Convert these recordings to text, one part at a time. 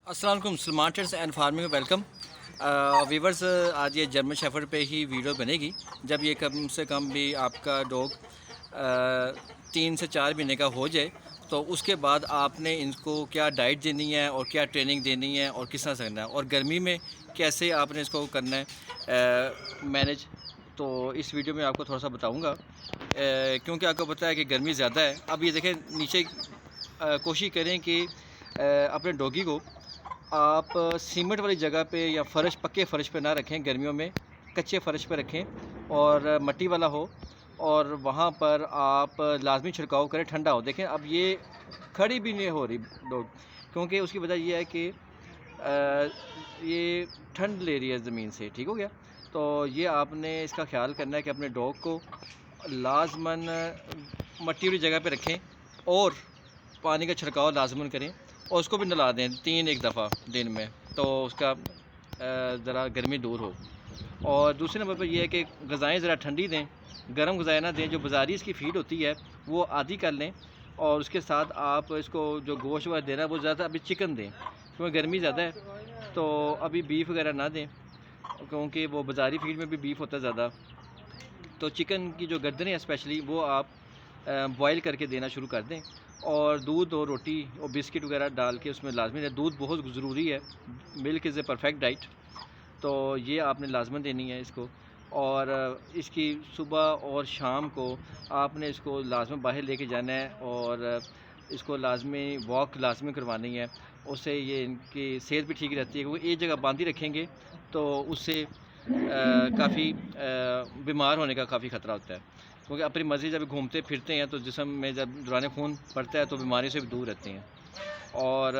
अस्सलाम वालेकुम Salman trades and farming में वेलकम वीवर्स। आज ये जर्मन शेफर्ड पे ही वीडियो बनेगी। जब ये कम से कम भी आपका डॉग 3 से 4 महीने का हो जाए तो उसके बाद आपने इनको क्या डाइट देनी है और क्या ट्रेनिंग देनी है और किस तरह से करना है और गर्मी में कैसे आपने इसको करना है मैनेज। तो इस वीडियो में आपको थोड़ा सा बताऊँगा क्योंकि आपको पता है कि गर्मी ज़्यादा है। अब ये देखें नीचे कोशिश करें कि अपने डॉगी को आप सीमेंट वाली जगह पे या फ़र्श पक्के फ़र्श पे ना रखें, गर्मियों में कच्चे फ़र्श पे रखें और मट्टी वाला हो और वहाँ पर आप लाजमी छिड़काव करें, ठंडा हो। देखें अब ये खड़ी भी नहीं हो रही डॉग, क्योंकि उसकी वजह ये है कि ये ठंड ले रही है ज़मीन से। ठीक हो गया। तो ये आपने इसका ख्याल करना है कि अपने डॉग को लाजमन मट्टी वाली जगह पे रखें और पानी का छिड़काव लाजमन करें और उसको भी नहला दें 3 दफ़ा दिन में, तो उसका ज़रा गर्मी दूर हो। और दूसरे नंबर पर यह है कि ग़िज़ाएँ ज़रा ठंडी दें, गर्म ग़िज़ाएँ ना दें। जो बाज़ारी इसकी फ़ीड होती है वो आधी कर लें और उसके साथ आप इसको जो गोश्त वगैरह देना है वो ज़्यादा अभी चिकन दें, क्योंकि गर्मी ज़्यादा है। तो अभी बीफ वगैरह ना दें, क्योंकि वो बाज़ारी फ़ीड में भी बीफ होता है ज़्यादा। तो चिकन की जो गर्दनें हैं स्पेशली वो आप बॉयल करके देना शुरू कर दें और दूध और रोटी और बिस्किट वगैरह डाल के उसमें लाजमी है। दूध बहुत ज़रूरी है, milk is a perfect diet. तो ये आपने लाजमन देनी है इसको। और इसकी सुबह और शाम को आपने इसको लाजमी बाहर लेके जाना है और इसको लाजमी वॉक लाजमी करवानी है। उससे ये इनकी सेहत भी ठीक रहती है, क्योंकि एक जगह बांधी रखेंगे तो उससे काफ़ी बीमार होने का काफ़ी ख़तरा होता है, क्योंकि अपनी मर्ज़ी जब घूमते फिरते हैं तो जिस्म में जब दौरान खून पड़ता है तो बीमारी से भी दूर रहते हैं। और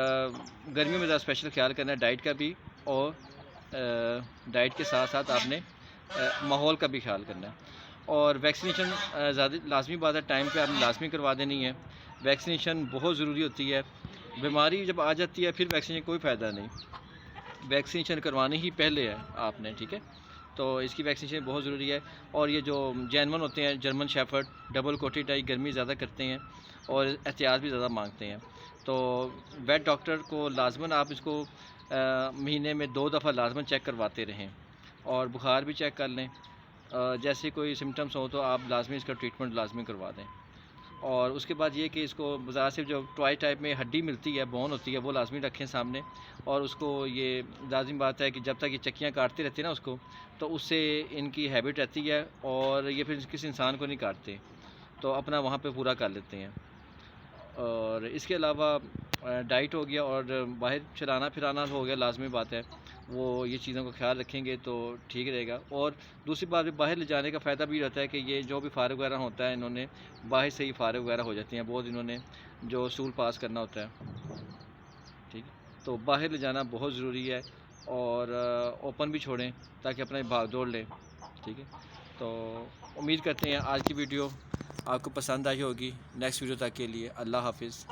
गर्मियों में ज़रा स्पेशल ख्याल करना है डाइट का भी, और डाइट के साथ साथ आपने माहौल का भी ख्याल करना है। और वैक्सीनेशन ज़्यादा लाजमी बात है, टाइम पे आपने लाजमी करवा देनी है। वैक्सीनेशन बहुत ज़रूरी होती है। बीमारी जब आ जाती है फिर वैक्सीनेशन कोई फ़ायदा नहीं, वैक्सीनेशन करवानी ही पहले है आपने। ठीक है। तो इसकी वैक्सीनेशन बहुत ज़रूरी है। और ये जो जैनवन होते हैं, जर्मन शेफर्ड डबल कोटेड आई, गर्मी ज़्यादा करते हैं और एहतियात भी ज़्यादा मांगते हैं। तो वेट डॉक्टर को लाजमन आप इसको महीने में 2 दफ़ा लाजमन चेक करवाते रहें और बुखार भी चेक कर लें। जैसे कोई सिम्टम्स हो तो आप लाजमी इसका ट्रीटमेंट लाजमी करवा दें। और उसके बाद ये कि इसको बाज़ार से जो टॉय टाइप में हड्डी मिलती है, बोन होती है, वो लाजमी रखें सामने। और उसको ये लाज़िम बात है कि जब तक ये चक्कियाँ काटते रहते हैं ना उसको, तो उससे इनकी हैबिट रहती है और ये फिर किसी इंसान को नहीं काटते, तो अपना वहाँ पे पूरा कर लेते हैं। और इसके अलावा डाइट हो गया और बाहर चलाना फिराना हो गया, लाजमी बात है। वो ये चीज़ों का ख्याल रखेंगे तो ठीक रहेगा। और दूसरी बात, बाहर ले जाने का फ़ायदा भी रहता है कि ये जो भी फ़ारग वगैरह होता है, इन्होंने बाहर से ही फ़ारग वगैरह हो जाती हैं बहुत, इन्होंने जो सूल पास करना होता है। ठीक है। तो बाहर ले जाना बहुत ज़रूरी है और ओपन भी छोड़ें ताकि अपना भाग दौड़ लें। ठीक है। तो उम्मीद करते हैं आज की वीडियो आपको पसंद आई होगी। नेक्स्ट वीडियो तक के लिए अल्लाह हाफिज़।